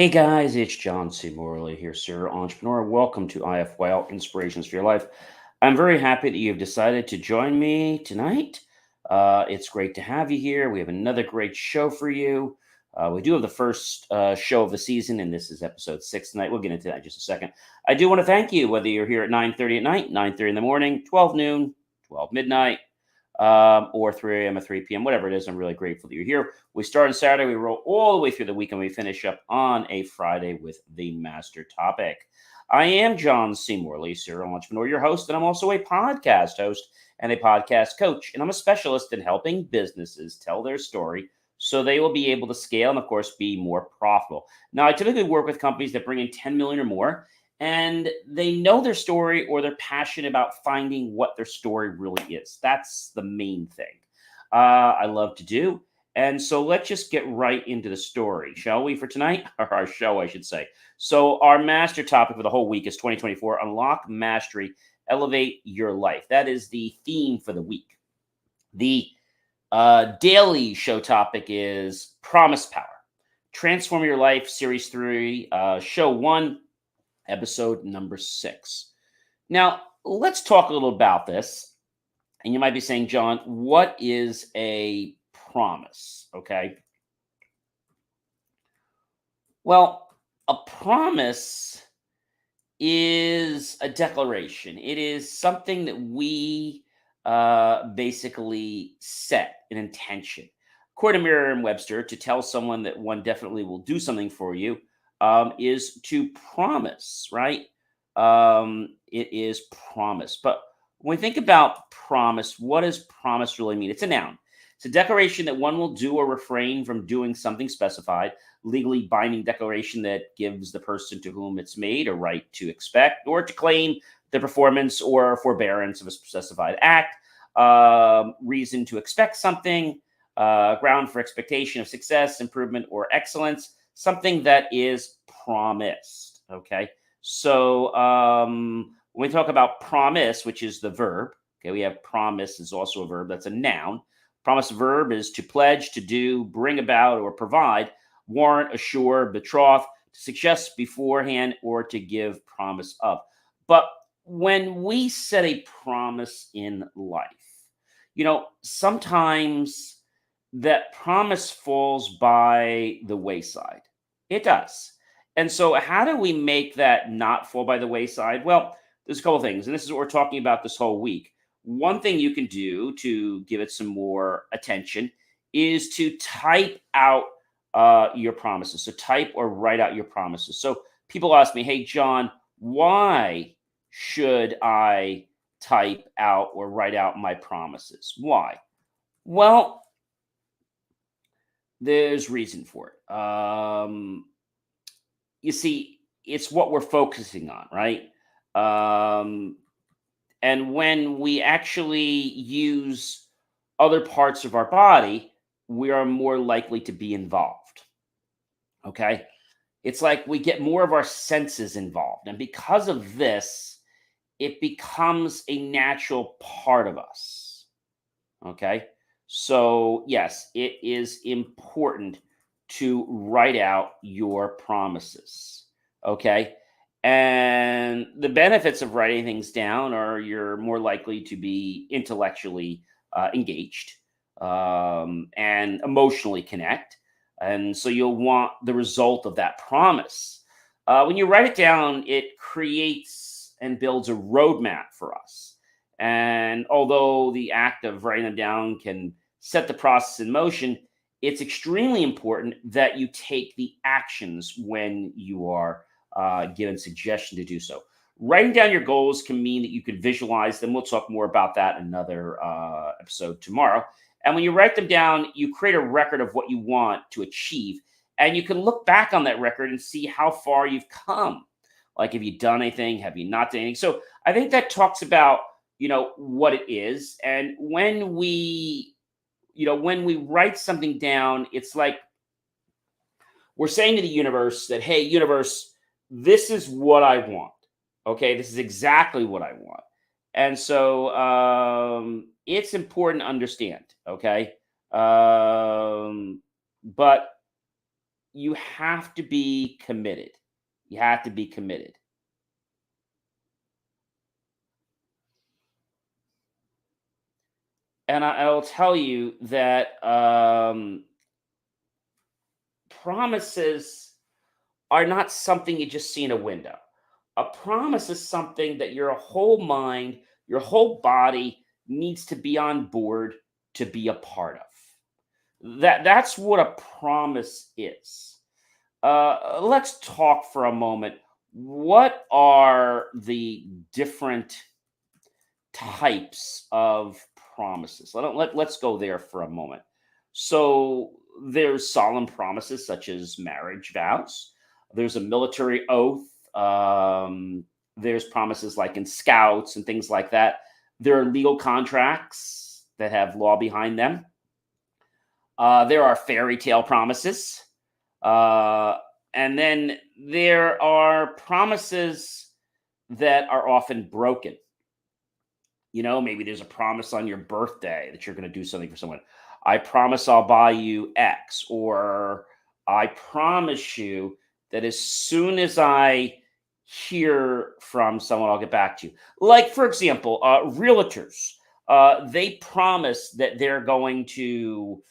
Hey guys, it's John C. Morley here, sir, entrepreneur. Welcome to IFYL Inspirations for Your Life. I'm very happy that you've decided to join me tonight. It's great to have you here. We have another great show for you. We do have the first show of the season, and this is episode 6 tonight. We'll get into that in just a second. I do want to thank you, whether you're here at 9:30 at night, 9:30 in the morning, 12 noon, 12 midnight, or 3 a.m. or 3 p.m., whatever it is. I'm really grateful that you're here. We start on Saturday, we roll all the way through the week, and we finish up on a Friday with the master topic. I am John C. Morley, serial entrepreneur, your host, and I'm also a podcast host and a podcast coach. And I'm a specialist in helping businesses tell their story so they will be able to scale and, of course, be more profitable. Now, I typically work with companies that bring in 10 million or more, and they know their story or they're passionate about finding what their story really is. That's the main thing I love to do. And so let's just get right into the story, shall we, for tonight? Or our show, I should say. So, our master topic for the whole week is 2024 Unlock Mastery, Elevate Your Life. That is the theme for the week. The daily show topic is Promise Power, Transform Your Life, Series 3, Show 1, Episode number 6. Now, let's talk a little about this. And you might be saying, John, what is a promise? Okay. Well, a promise is a declaration. It is something that we basically set an intention. According to Merriam-Webster, to tell someone that one definitely will do something for you is to promise, right? It is promise. But when we think about promise, what does promise really mean? It's a noun. It's a declaration that one will do or refrain from doing something specified, legally binding declaration that gives the person to whom it's made a right to expect or to claim the performance or forbearance of a specified act, reason to expect something, ground for expectation of success, improvement, or excellence, something that is promised. Okay. So when we talk about promise, which is the verb, okay, we have promise is also a verb. That's a noun. Promise verb is to pledge, to do, bring about, or provide, warrant, assure, betroth, to suggest beforehand, or to give promise of. But when we set a promise in life, sometimes that promise falls by the wayside. It does. And so, how do we make that not fall by the wayside? Well, there's a couple of things, and this is what we're talking about this whole week. One thing you can do to give it some more attention is to type out your promises. So, type or write out your promises. So, people ask me, hey, John, why should I type out or write out my promises? Why? Well, there's reason for it. You see, it's what we're focusing on, right? Um, and when we actually use other parts of our body, we are more likely to be involved. Okay. It's like we get more of our senses involved. And because of this, it becomes a natural part of us. Okay. So, yes, it is important to write out your promises. Okay. And the benefits of writing things down are you're more likely to be intellectually engaged and emotionally connect. And so you'll want the result of that promise. When you write it down, it creates and builds a roadmap for us. And although the act of writing them down can set the process in motion, it's extremely important that you take the actions when you are given suggestion to do so. Writing down your goals can mean that you could visualize them. We'll talk more about that in another episode tomorrow. And when you write them down, you create a record of what you want to achieve. And you can look back on that record and see how far you've come. Like, have you done anything? Have you not done anything? So I think that talks about, what it is. And when we write something down, it's like we're saying to the universe that, hey, universe, this is what I want. Okay, this is exactly what I want. And so it's important to understand. Okay. But you have to be committed. You have to be committed. And I'll tell you that promises are not something you just see in a window. A promise is something that your whole mind, your whole body needs to be on board to be a part of. That's what a promise is. Let's talk for a moment. What are the different types of promises? Let's go there for a moment. So there's solemn promises such as marriage vows. There's a military oath. There's promises like in scouts and things like that. There are legal contracts that have law behind them. There are fairy tale promises. Uh, and then there are promises that are often broken. Maybe there's a promise on your birthday that you're going to do something for someone. I promise I'll buy you X, or I promise you that as soon as I hear from someone, I'll get back to you. Like, for example, realtors, they promise that they're going to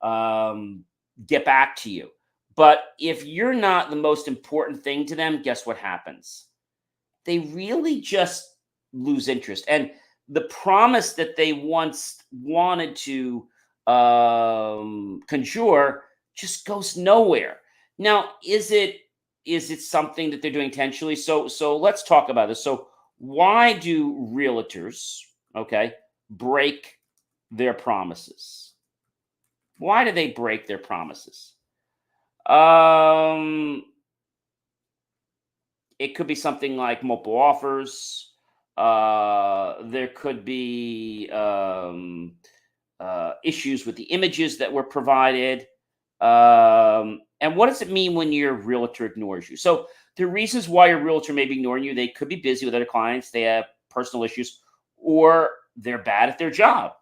um, get back to you. But if you're not the most important thing to them, guess what happens? They really just lose interest. And the promise that they once wanted to conjure just goes nowhere. Now, is it something that they're doing intentionally? So let's talk about this. So why do realtors, okay, break their promises? Why do they break their promises? Um, it could be something like multiple offers. There could be issues with the images that were provided. And what does it mean when your realtor ignores you? So the reasons why your realtor may be ignoring you, they could be busy with other clients, they have personal issues, or they're bad at their job.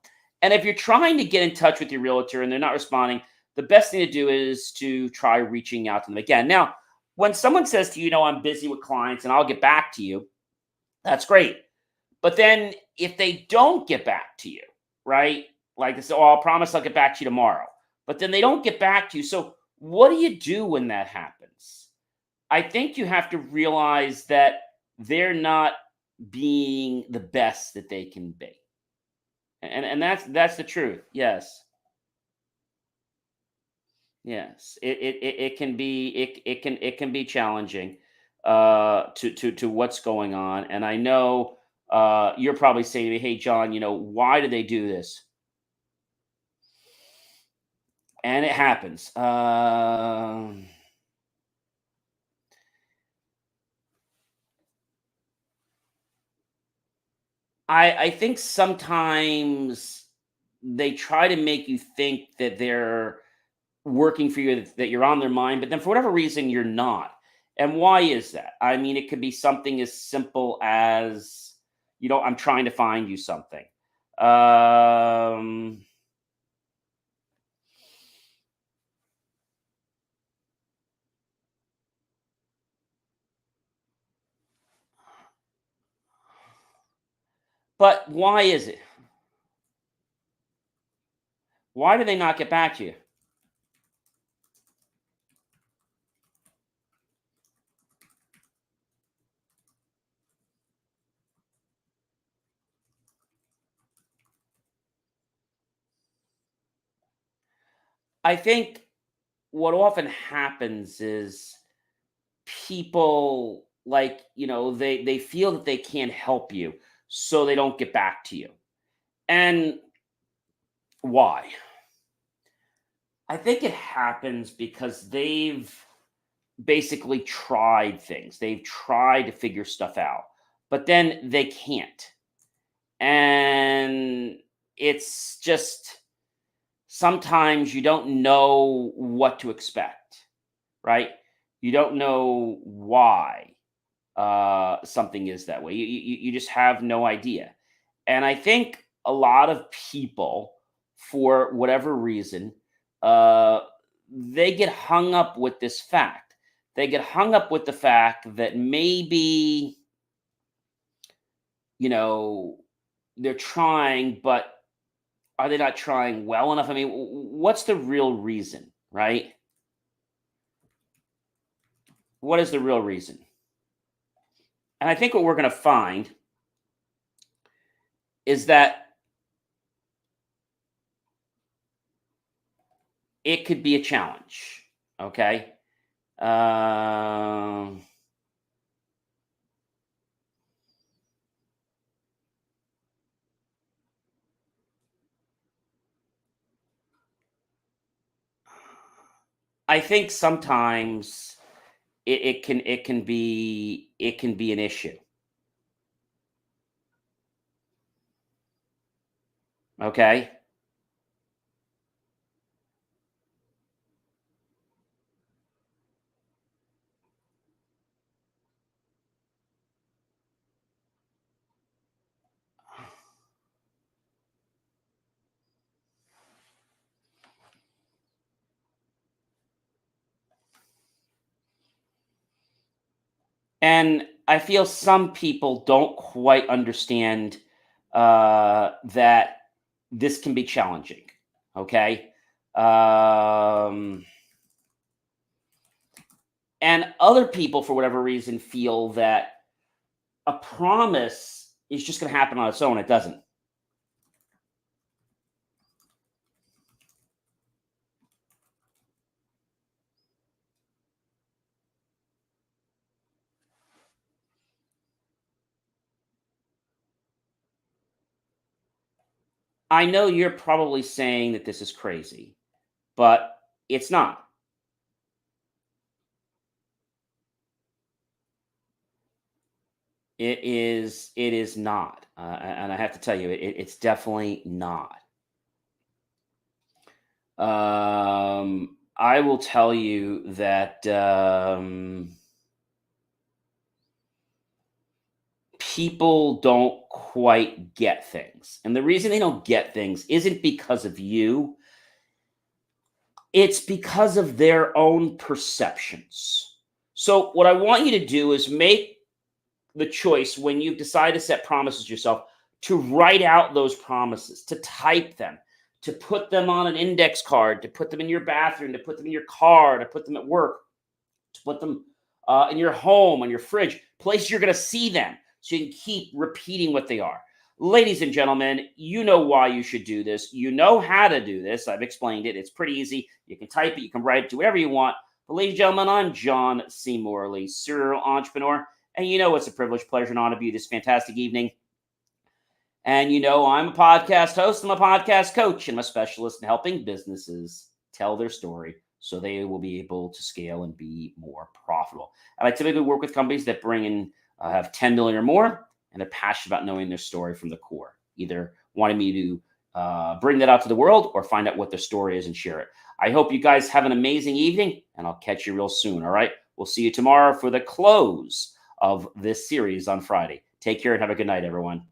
And if you're trying to get in touch with your realtor and they're not responding, the best thing to do is to try reaching out to them again. Now, when someone says to you, I'm busy with clients and I'll get back to you, that's great. But then if they don't get back to you, right? Like they say, oh, I'll promise I'll get back to you tomorrow. But then they don't get back to you. So what do you do when that happens? I think you have to realize that they're not being the best that they can be. And that's the truth. Yes. Yes. It can be it can be challenging to what's going on. And I know you're probably saying to me, hey John, why do they do this? And it happens. I think sometimes they try to make you think that they're working for you, that you're on their mind, but then for whatever reason you're not. And why is that? I mean, it could be something as simple as, I'm trying to find you something. Um, but why is it? Why do they not get back to you? I think what often happens is people, like, they feel that they can't help you, so they don't get back to you. And why? I think it happens because they've basically tried things. They've tried to figure stuff out, but then they can't. And it's just sometimes you don't know what to expect, right? You don't know why something is that way. You just have no idea. And I think a lot of people, for whatever reason, uh, they get hung up with this fact. They get hung up with the fact that maybe, you know, they're trying, but are they not trying well enough? I mean, what's the real reason, right? What is the real reason? And I think what we're going to find is that it could be a challenge. Okay. Um, I think sometimes it can be an issue. Okay. And I feel some people don't quite understand that this can be challenging. Okay. Um, and other people, for whatever reason, feel that a promise is just going to happen on its own. It doesn't. I know you're probably saying that this is crazy, but it's not. It is not. And I have to tell you, it's definitely not. I will tell you that people don't quite get things. And the reason they don't get things isn't because of you, it's because of their own perceptions. So, what I want you to do is make the choice when you decide to set promises yourself to write out those promises, to type them, to put them on an index card, to put them in your bathroom, to put them in your car, to put them at work, to put them in your home, on your fridge, place you're going to see them so you can keep repeating what they are. Ladies and gentlemen, you know why you should do this. You know how to do this. I've explained it. It's pretty easy. You can type it, you can write it, do whatever you want. But ladies and gentlemen, I'm John C. Morley, serial entrepreneur. And you know it's a privilege, pleasure, and honor to be this fantastic evening. And you know I'm a podcast host, I'm a podcast coach, and I'm a specialist in helping businesses tell their story so they will be able to scale and be more profitable. And I typically work with companies that bring in, have 10 million or more, and they're passionate about knowing their story from the core, either wanting me to bring that out to the world or find out what their story is and share it. I hope you guys have an amazing evening, and I'll catch you real soon. All right. We'll see you tomorrow for the close of this series on Friday. Take care and have a good night, everyone.